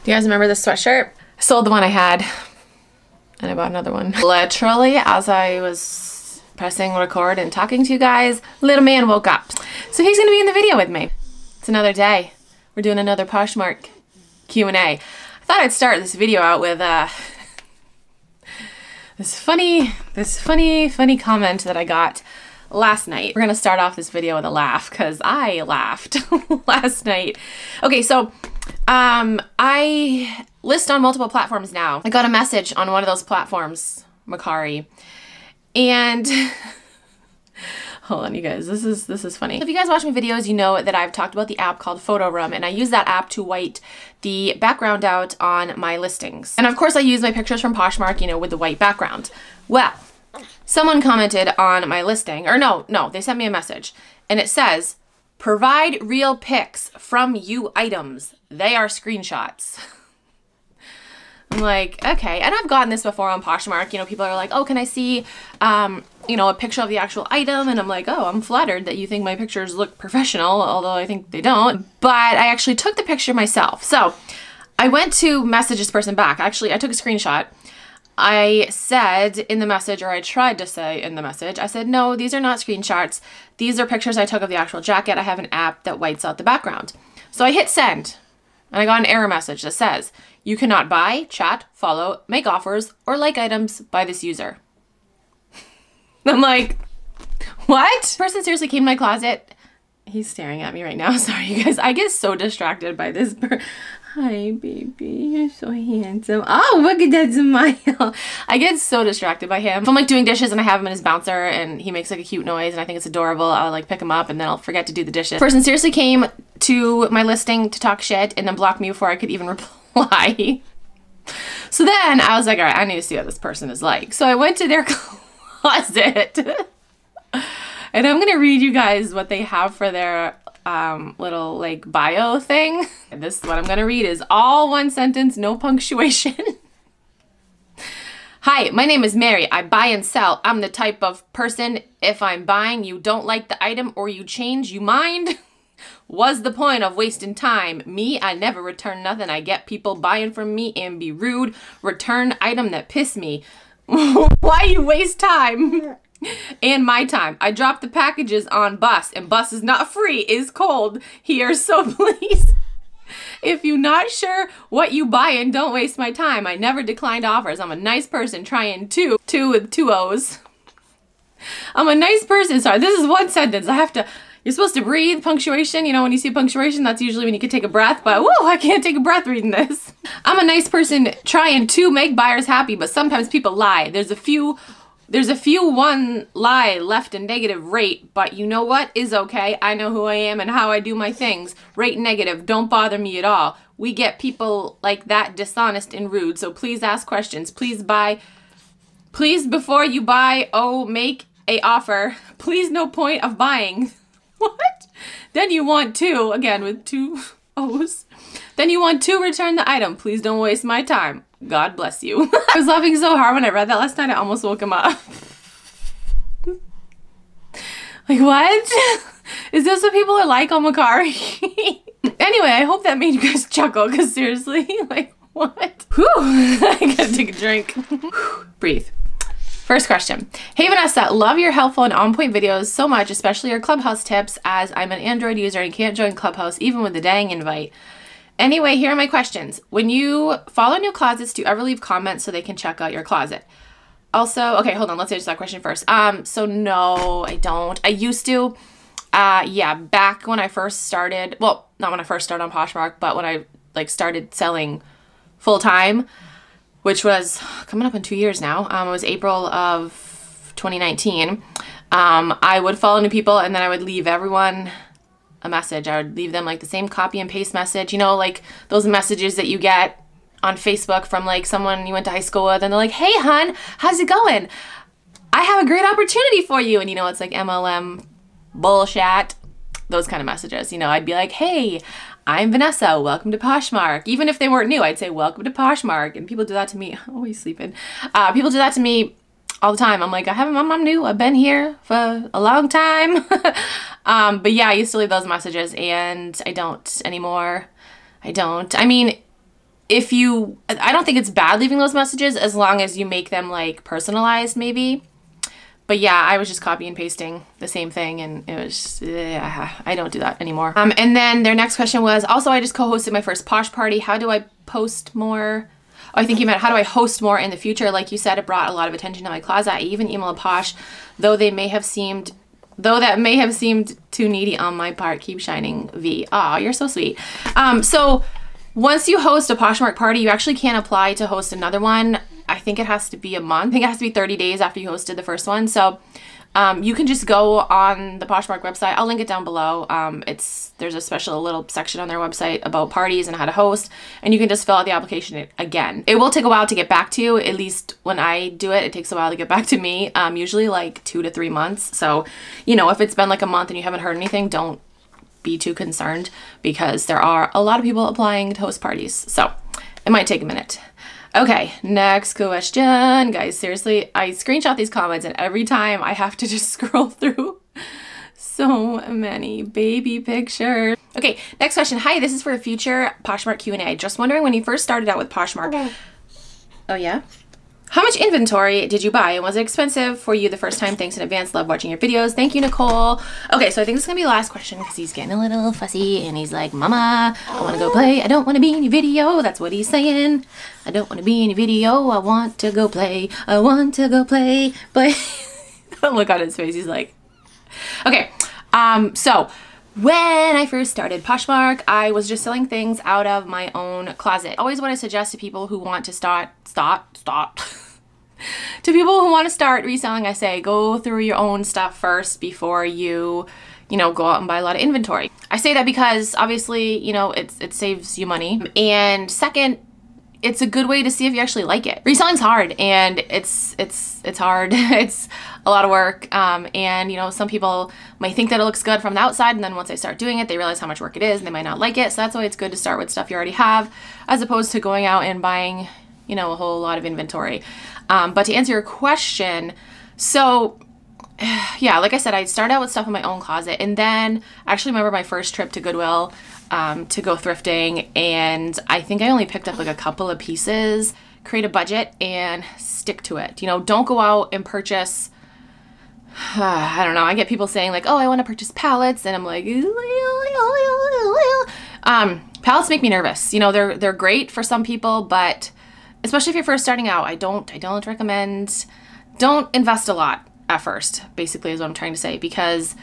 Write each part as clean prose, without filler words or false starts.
Do you guys remember this sweatshirt? I sold the one I had and I bought another one. Literally, as I was pressing record and talking to you guys, little man woke up. So he's gonna be in the video with me. It's another day. We're doing another Poshmark Q&A. I thought I'd start this video out with this funny comment that I got last night. We're gonna start off this video with a laugh because I laughed last night. Okay, so I list on multiple platforms now. I got a message on one of those platforms, Macari, and hold on, you guys, this is funny. If you guys watch my videos, you know that I've talked about the app called Photo Room, and I use that app to white the background out on my listings. And of course I use my pictures from Poshmark, you know, with the white background. Well, someone commented on my listing, or no, they sent me a message, and it says, provide real pics from you items. They are screenshots. I'm like, okay. And I've gotten this before on Poshmark. You know, people are like, oh, can I see, you know, a picture of the actual item? And I'm like, oh, I'm flattered that you think my pictures look professional, although I think they don't. But I actually took the picture myself. So I went to message this person back. Actually, I took a screenshot. I said in the message, or I tried to say in the message, I said, no, these are not screenshots. These are pictures I took of the actual jacket. I have an app that whites out the background. So I hit send, and I got an error message that says, you cannot buy, chat, follow, make offers, or like items by this user. I'm like, what? The person seriously came to my closet. He's staring at me right now. Sorry, you guys. I get so distracted by this. Hi, baby. You're so handsome. Oh, look at that smile. I get so distracted by him. If I'm like doing dishes and I have him in his bouncer and he makes like a cute noise and I think it's adorable, I'll like pick him up and then I'll forget to do the dishes. The person seriously came to my listing to talk shit and then blocked me before I could even reply. So then I was like, all right, I need to see what this person is like. So I went to their closet and I'm gonna read you guys what they have for their little like bio thing. And this is what I'm gonna read, is all one sentence, no punctuation. Hi, my name is Mary. I buy and sell. I'm the type of person, if I'm buying, you don't like the item or you change, you mind? What's the point of wasting time? Me, I never return nothing. I get people buying from me and be rude. Return item that piss me. Why you waste time? And my time. I drop the packages on bus, and bus is not free, is cold here, so please, if you're not sure what you buying, don't waste my time. I never declined offers. I'm a nice person, trying two with 2 O's. I'm a nice person. Sorry, this is one sentence. I have to, you're supposed to breathe punctuation. You know, when you see punctuation, that's usually when you can take a breath, but whoa, I can't take a breath reading this. I'm a nice person trying to make buyers happy, but sometimes people lie. There's a few one lie left in negative rate, but you know what is okay. I know who I am and how I do my things. Rate negative, don't bother me at all. We get people like that dishonest and rude, so please ask questions. Please before you buy, oh, make a offer. Please, no point of buying. What? Then you want to, again with 2 O's. Then you want to return the item. Please don't waste my time. God bless you. I was laughing so hard when I read that last night, I almost woke him up. Like, what? Is this what people are like on Macari? Anyway, I hope that made you guys chuckle, because seriously, like, what? Whew, I gotta take a drink. Breathe. First question. Hey Vanessa, love your helpful and on-point videos so much, especially your Clubhouse tips, as I'm an Android user and can't join Clubhouse even with the dang invite. Anyway, here are my questions. When you follow new closets, do you ever leave comments so they can check out your closet? Also, okay, hold on, let's answer that question first. So no, I don't. I used to, yeah, back when I first started, well, not when I first started on Poshmark, but when I like started selling full time, which was coming up in 2 years now. It was April of 2019. I would follow new people and then I would leave everyone a message. I would leave them like the same copy and paste message, you know, like those messages that you get on Facebook from like someone you went to high school with and they're like, hey hun, how's it going? I have a great opportunity for you. And you know, it's like MLM bullshit, those kind of messages. You know, I'd be like, hey, I'm Vanessa, welcome to Poshmark. Even if they weren't new, I'd say welcome to Poshmark. And people do that to me, always sleeping. People do that to me all the time. I'm like, I'm new. I've been here for a long time. But yeah, I used to leave those messages and I don't anymore. I don't. I mean, I don't think it's bad leaving those messages as long as you make them like personalized maybe. But yeah, I was just copy and pasting the same thing, and it was, I don't do that anymore. And then their next question was, also, I just co-hosted my first Posh party. How do I post more? Oh, I think you meant, how do I host more in the future? Like you said, it brought a lot of attention to my closet. I even emailed Posh, though that may have seemed too needy on my part. Keep shining, V. Aw, you're so sweet. So once you host a Poshmark party, you actually can't apply to host another one. I think it has to be a month. I think it has to be 30 days after you hosted the first one. So you can just go on the Poshmark website. I'll link it down below. There's a special little section on their website about parties and how to host, and you can just fill out the application again. It will take a while to get back to you. At least when I do it, it takes a while to get back to me. Usually like 2 to 3 months. So, you know, if it's been like a month and you haven't heard anything, don't be too concerned, because there are a lot of people applying to host parties. So it might take a minute. Okay, next question. Guys, seriously, I screenshot these comments and every time I have to just scroll through so many baby pictures. Okay, next question. Hi, this is for a future Poshmark Q&A. Just wondering, when you first started out with Poshmark. Okay. Oh yeah? How much inventory did you buy, and was it expensive for you the first time? Thanks in advance. Love watching your videos. Thank you, Nicole. Okay, so I think this is gonna be the last question because he's getting a little fussy and he's like, Mama, I wanna go play. I don't wanna be in your video. That's what he's saying. I don't wanna be in your video. I want to go play. I want to go play. But look on his face. He's like, okay. So when I first started Poshmark, I was just selling things out of my own closet. Always what I suggest to people who want to to people who want to start reselling, I say, go through your own stuff first before you know, go out and buy a lot of inventory. I say that because obviously, you know, it saves you money. And second, it's a good way to see if you actually like it. Reselling's hard, and it's hard. It's a lot of work. And you know, some people might think that it looks good from the outside, and then once they start doing it, they realize how much work it is and they might not like it. So that's why it's good to start with stuff you already have, as opposed to going out and buying, you know, a whole lot of inventory. But to answer your question, so yeah, like I said, I started out with stuff in my own closet, and then I actually remember my first trip to Goodwill to go thrifting, and I think I only picked up like a couple of pieces. Create a budget and stick to it. You know, don't go out and purchase, I don't know, I get people saying like, oh, I want to purchase palettes, and I'm like, palettes make me nervous. You know, they're great for some people, but especially if you're first starting out, I don't recommend, don't invest a lot at first, basically is what I'm trying to say, because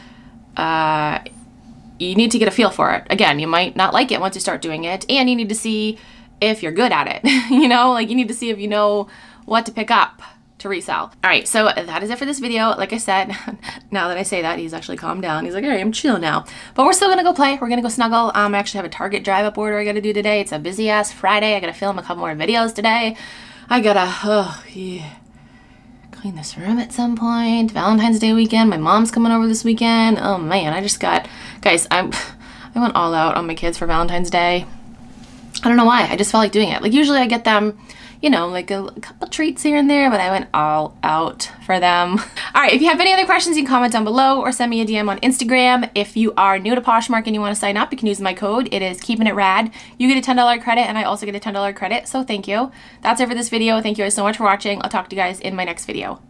you need to get a feel for it. Again, you might not like it once you start doing it, and you need to see if you're good at it. You know, like you need to see if you know what to pick up to resell. All right, so that is it for this video. Like I said, now that I say that, he's actually calmed down. He's like, all right, I'm chill now. But we're still gonna go play. We're gonna go snuggle. I actually have a Target drive-up order I gotta do today. It's a busy ass Friday. I gotta film a couple more videos today. I gotta, oh yeah, clean this room at some point. Valentine's Day weekend. My mom's coming over this weekend. Oh man, I just got, guys, I went all out on my kids for Valentine's Day. I don't know why. I just felt like doing it. Like usually I get them, you know, like a couple treats here and there, but I went all out for them. All right, if you have any other questions, you can comment down below or send me a DM on Instagram. If you are new to Poshmark and you want to sign up, you can use my code. It is KEEPINITRAD. You get a $10 credit, and I also get a $10 credit, so thank you. That's it for this video. Thank you guys so much for watching. I'll talk to you guys in my next video.